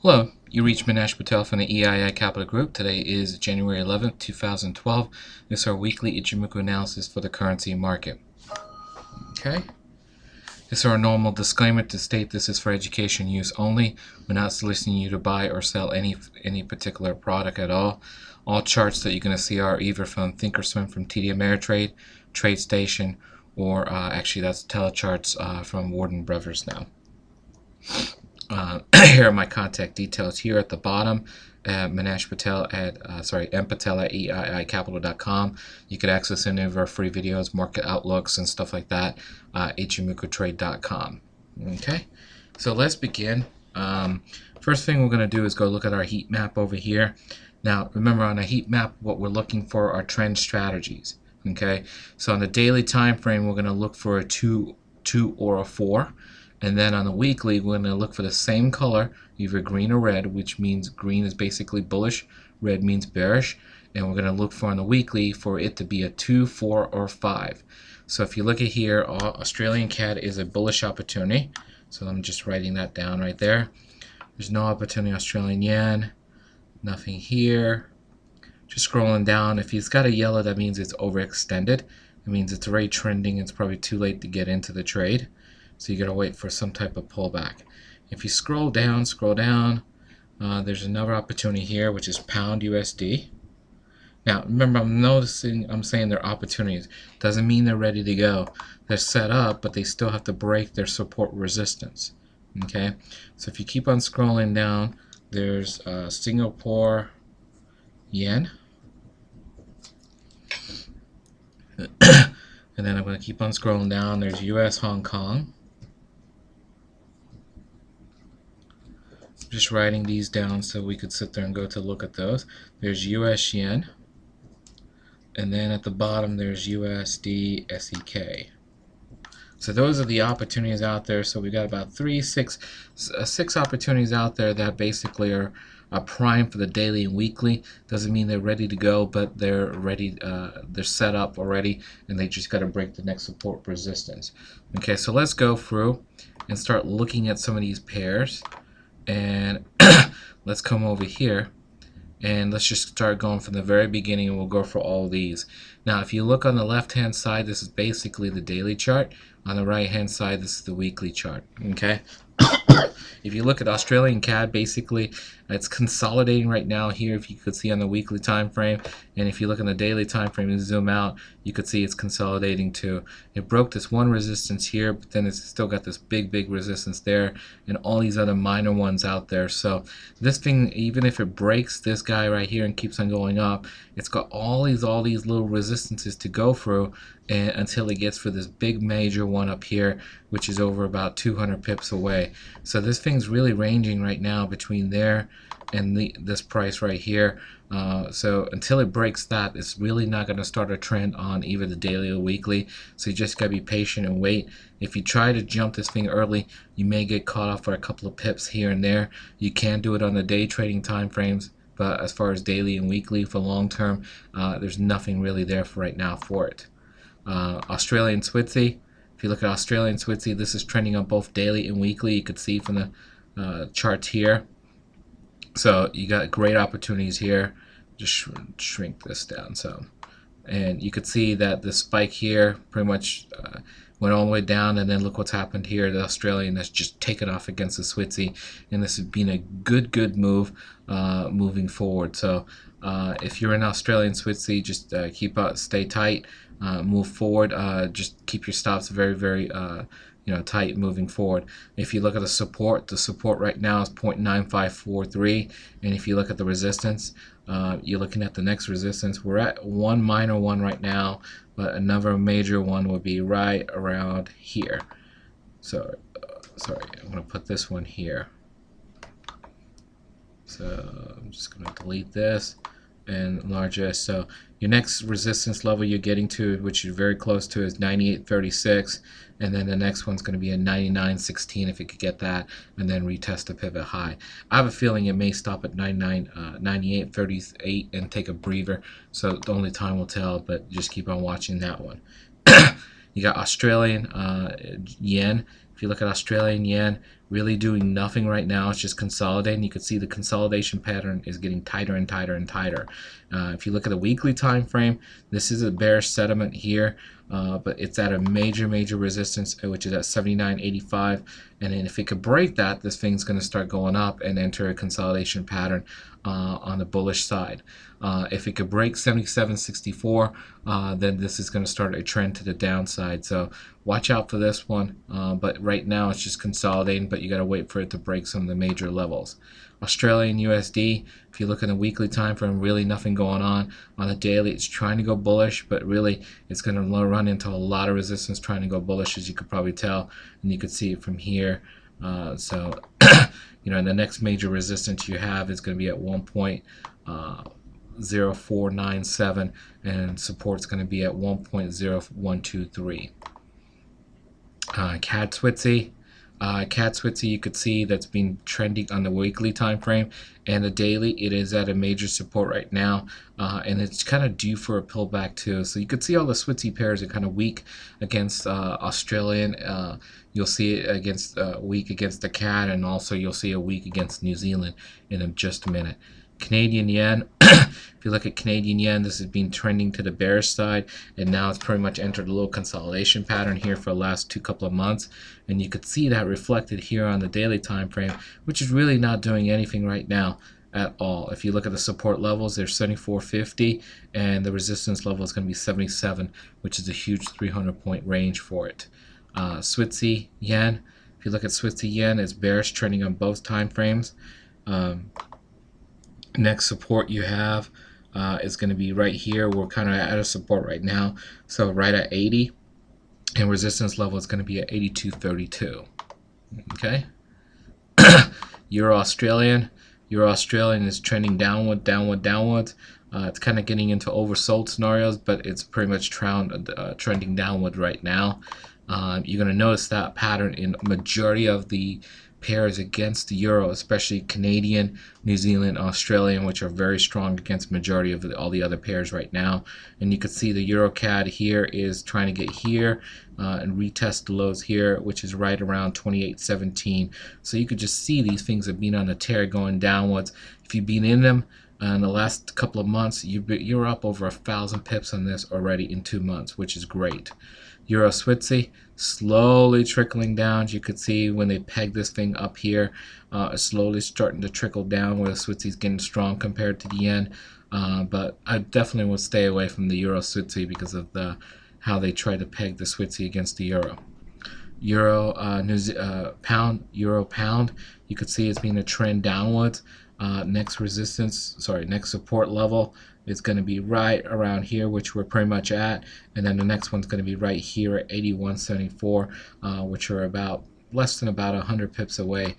Hello, you reached Manish Patel from the EII Capital Group. Today is January 11th, 2012. This is our weekly Ichimoku analysis for the currency market. Okay. This is our normal disclaimer to state this is for education use only. We're not soliciting you to buy or sell any particular product at all. All charts that you're going to see are either from Thinkorswim from TD Ameritrade, TradeStation, or actually that's telecharts from Warden Brothers now. Here are my contact details here at the bottom. Manish Patel at mpatel at eiicapital.com. You could access any of our free videos, market outlooks, and stuff like that. Ichimokutrade.com. Okay, so let's begin. First thing we're going to do is go look at our heat map over here. Now, remember, on a heat map, what we're looking for are trend strategies. Okay, so on the daily time frame, we're going to look for a 2 or a 4. And then on the weekly, we're going to look for the same color, either green or red, which means green is basically bullish, red means bearish. And we're going to look for on the weekly for it to be a 2, 4, or 5. So if you look at here, Australian CAD is a bullish opportunity. So I'm just writing that down right there. There's no opportunity Australian yen, nothing here. Just scrolling down, if he's got a yellow, that means it's overextended. It means it's already trending. It's probably too late to get into the trade. So you gotta wait for some type of pullback. If you scroll down, there's another opportunity here, which is pound USD. Now, remember, I'm saying they're opportunities. Doesn't mean they're ready to go. They're set up, but they still have to break their support resistance. Okay, so if you keep on scrolling down, there's Singapore yen. And then I'm going to keep on scrolling down. There's US Hong Kong. Just writing these down so we could sit there and go to look at those. There's US yen, and then at the bottom there's USD SEK. So those are the opportunities out there. So we got about six opportunities out there that basically are prime for the daily and weekly. Doesn't mean they're ready to go, but they're ready. They're set up already, and they just got to break the next support resistance. Okay, so let's go through and start looking at some of these pairs. And let's come over here and let's just start going from the very beginning, and we'll go for all these. Now, if you look on the left hand side, this is basically the daily chart. On the right hand side, this is the weekly chart. Okay. If you look at Australian CAD, basically it's consolidating right now here, if you could see on the weekly time frame. And if you look on the daily time frame and zoom out, you could see it's consolidating too. It broke this one resistance here, but then it's still got this big resistance there, and all these other minor ones out there. So this thing, even if it breaks this guy right here and keeps on going up, it's got all these little resistances to go through, and until it gets for this big major one up here, which is over about 200 pips away. So this thing's really ranging right now between there and this price right here. So until it breaks that, it's really not going to start a trend on either the daily or weekly. So you just got to be patient and wait. If you try to jump this thing early, you may get caught off for a couple of pips here and there. You can do it on the day trading time frames, but as far as daily and weekly for long term, there's nothing really there for right now for it. Australian Switzy. If you look at Australian Switzy, this is trending on both daily and weekly. You could see from the charts here. So you got great opportunities here. Just shrink this down. And you could see that the spike here pretty much went all the way down, and then look what's happened here. The Australian has just taken off against the Switzy, and this has been a good move moving forward. So if you're in Australian Switzy, just stay tight, move forward. Just keep your stops very tight moving forward. If you look at the support right now is 0.9543, and if you look at the resistance, you're looking at the next resistance. We're at one minor one right now, but another major one would be right around here. So sorry, I'm going to put this one here. So I'm just going to delete this and enlarge this. So your next resistance level you're getting to, which you're very close to, is 98.36, and then the next one's going to be a 99.16 if you could get that, and then retest the pivot high. I have a feeling it may stop at 98.38 and take a breather, so the only time will tell, but just keep on watching that one. You got Australian yen. If you look at Australian yen, really doing nothing right now. It's just consolidating. You can see the consolidation pattern is getting tighter and tighter and tighter. If you look at the weekly time frame, this is a bearish sentiment here, but it's at a major resistance, which is at 79.85, and then if it could break that, this thing's going to start going up and enter a consolidation pattern on the bullish side. If it could break 77.64, then this is going to start a trend to the downside. So watch out for this one. But right now it's just consolidating, but you got to wait for it to break some of the major levels. Australian USD, if you look at the weekly time frame, really nothing going on. On the daily, it's trying to go bullish, but really it's going to run into a lot of resistance trying to go bullish, as you could probably tell, and you could see it from here. So you know, the next major resistance you have is going to be at 1.0497, and support's going to be at 1.0123. CAD Switzy. CAD Switzy, you could see that's been trending on the weekly time frame, and the daily it is at a major support right now, and it's kind of due for a pullback too. So you could see all the Switzy pairs are kind of weak against Australian. You'll see it against weak against the CAD, and also you'll see a weak against New Zealand in just a minute. Canadian yen. If you look at Canadian yen, this has been trending to the bearish side, and now it's pretty much entered a little consolidation pattern here for the last couple of months, and you could see that reflected here on the daily time frame, which is really not doing anything right now at all. If you look at the support levels, there's 74.50, and the resistance level is going to be 77, which is a huge 300-point range for it. Switzy yen. If you look at Switzy yen, it's bearish, trending on both time frames. Next support you have is going to be right here. We're kind of at a support right now, so right at 80, and resistance level is going to be at 82.32. Okay. Euro Australian is trending downward. It's kind of getting into oversold scenarios, but it's pretty much trending downward right now. You're going to notice that pattern in majority of the pairs against the euro, especially Canadian, New Zealand, Australian, which are very strong against majority of all the other pairs right now. And you can see the EURCAD here is trying to get here and retest the lows here, which is right around 28.17. So you could just see these things have been on a tear going downwards. If you've been in them in the last couple of months, you're up over 1,000 pips on this already in 2 months, which is great. Euro Switzy slowly trickling down. As you could see when they peg this thing up here, slowly starting to trickle down where the Switzy's getting strong compared to the yen. But I definitely would stay away from the Euro Switzy because of how they try to peg the Switzy against the euro. Pound, Euro Pound, you could see it's been a trend downwards. Next support level is going to be right around here, which we're pretty much at, and then the next one's going to be right here at 81.74, which are about less than about 100 pips away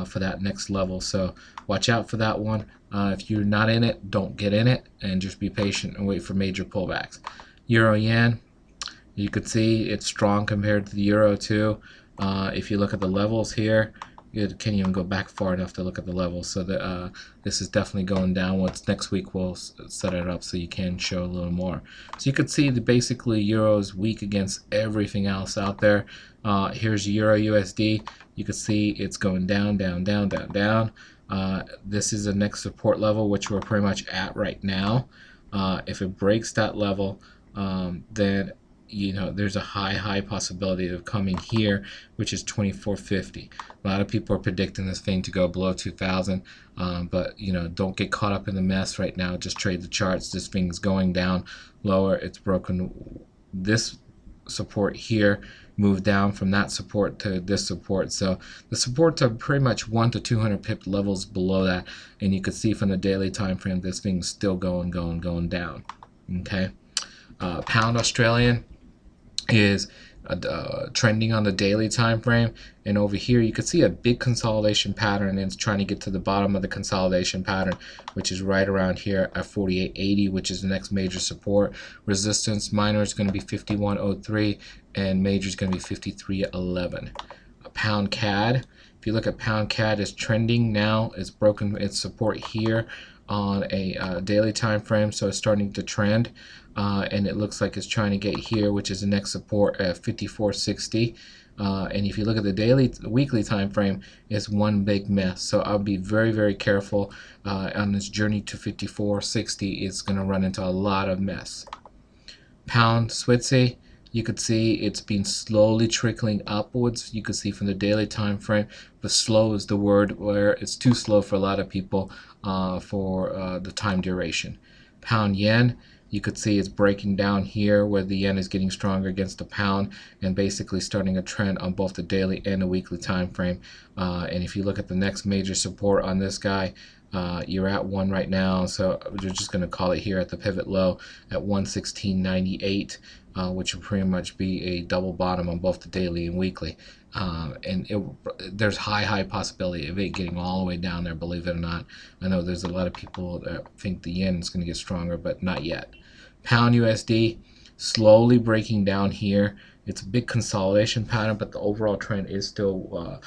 for that next level. So watch out for that one. If you're not in it, don't get in it, and just be patient and wait for major pullbacks. Euro yen, you could see it's strong compared to the euro too. If you look at the levels here, you can't even go back far enough to look at the levels, so that this is definitely going downwards. Next week we'll set it up so you can show a little more. So you could see that basically euro is weak against everything else out there. Here's Euro USD. You can see it's going down. This is the next support level, which we're pretty much at right now. If it breaks that level, then there's a high possibility of coming here, which is 24.50. A lot of people are predicting this thing to go below 2,000, but don't get caught up in the mess right now. Just trade the charts. This thing's going down lower. It's broken this support here, moved down from that support to this support. So the supports are pretty much 1 to 200 pip levels below that, and you can see from the daily time frame this thing's still going down. Okay. Pound Australian is trending on the daily time frame, and over here you can see a big consolidation pattern, and it's trying to get to the bottom of the consolidation pattern, which is right around here at 48.80, which is the next major support. Resistance minor is going to be 51.03, and major is going to be 53.11. Pound CAD, if you look at pound CAD, is trending now. It's broken its support here on a daily time frame, so it's starting to trend, and it looks like it's trying to get here, which is the next support at 54.60. And if you look at the weekly time frame, it's one big mess. So I'll be very, very careful on this journey to 54.60. It's going to run into a lot of mess. Pound Switzy, you could see it's been slowly trickling upwards. You could see from the daily time frame, but slow is the word, where it's too slow for a lot of people for the time duration. Pound Yen, you could see it's breaking down here where the yen is getting stronger against the pound and basically starting a trend on both the daily and the weekly time frame. And if you look at the next major support on this guy, you're at one right now, so we're just going to call it here at the pivot low at 116.98, which will pretty much be a double bottom on both the daily and weekly. And there's high possibility of it getting all the way down there, believe it or not. I know there's a lot of people that think the yen is going to get stronger, but not yet. Pound USD slowly breaking down here. It's a big consolidation pattern, but the overall trend is still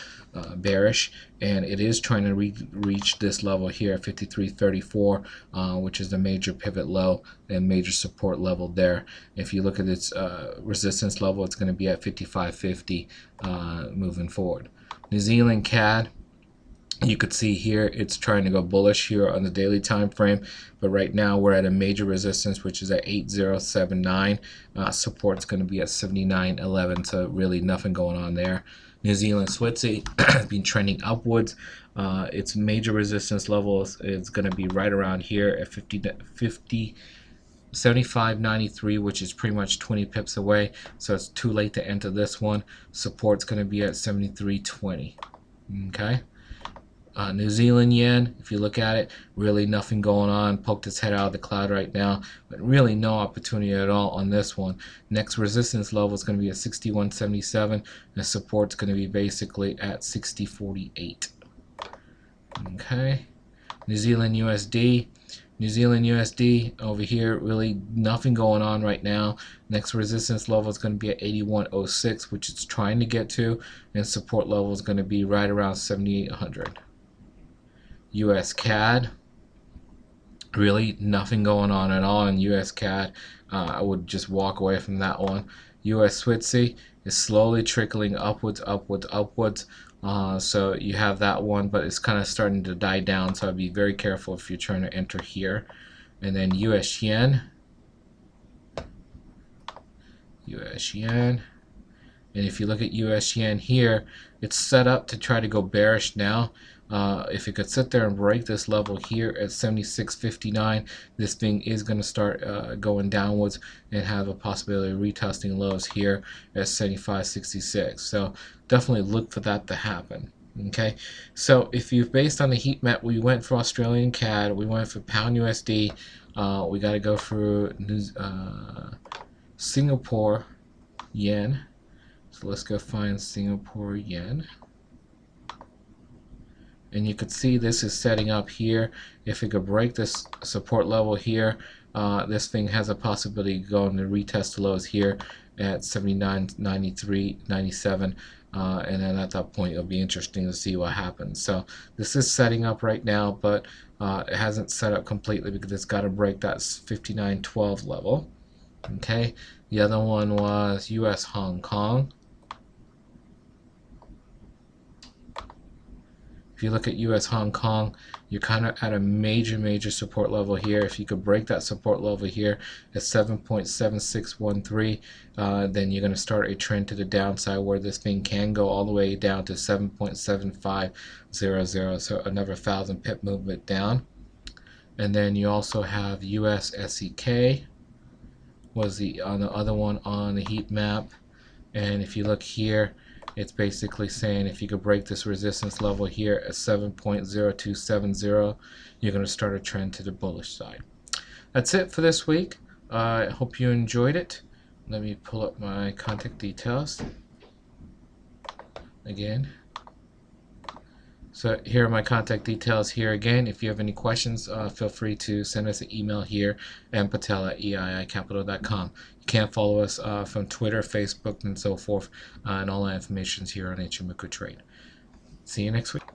bearish, and it is trying to reach this level here at 53.34, which is the major pivot low and major support level there. If you look at its resistance level, it's going to be at 55.50 moving forward. New Zealand CAD, you could see here it's trying to go bullish here on the daily time frame, but right now we're at a major resistance, which is at 8079. Support's going to be at 7911, so really nothing going on there. New Zealand Switzy has been trending upwards. Its major resistance level is going to be right around here at 75.93, which is pretty much 20 pips away, so it's too late to enter this one. Support's going to be at 73.20. Okay. New Zealand yen, if you look at it, really nothing going on. Poked its head out of the cloud right now, but really no opportunity at all on this one. Next resistance level is going to be at 61.77, and support's going to be basically at 60.48. Okay, New Zealand USD. New Zealand USD over here, really nothing going on right now. Next resistance level is going to be at 81.06, which it's trying to get to, and support level is going to be right around 7,800. US CAD, really nothing going on at all in US CAD. I would just walk away from that one. US Switzy is slowly trickling upwards. So you have that one, but it's kind of starting to die down, so I'd be very careful if you're trying to enter here. And then US yen. And if you look at US yen here, it's set up to try to go bearish now. If it could sit there and break this level here at 76.59, this thing is going to start going downwards and have a possibility of retesting lows here at 75.66. So definitely look for that to happen. Okay, so if you've based on the heat map, we went for Australian CAD, we went for Pound USD, we got to go for Singapore yen. So let's go find Singapore yen. And you could see this is setting up here. If it could break this support level here, this thing has a possibility of going to retest the lows here at 79.93.97, and then at that point it'll be interesting to see what happens. So this is setting up right now, but it hasn't set up completely because it's got to break that 59.12 level. Okay, the other one was US Hong Kong. If you look at US Hong Kong, you're kind of at a major support level here. If you could break that support level here at 7.7613, then you're going to start a trend to the downside where this thing can go all the way down to 7.7500, so another 1,000 pip movement down. And then you also have US SEK was the other one on the heat map. And if you look here, it's basically saying if you could break this resistance level here at 7.0270, you're going to start a trend to the bullish side. That's it for this week. I hope you enjoyed it. Let me pull up my contact details again. So here are my contact details here again. If you have any questions, feel free to send us an email here at patel@eiicapital.com. You can follow us from Twitter, Facebook, and so forth, and all that information is here on Ichimoku Trade. See you next week.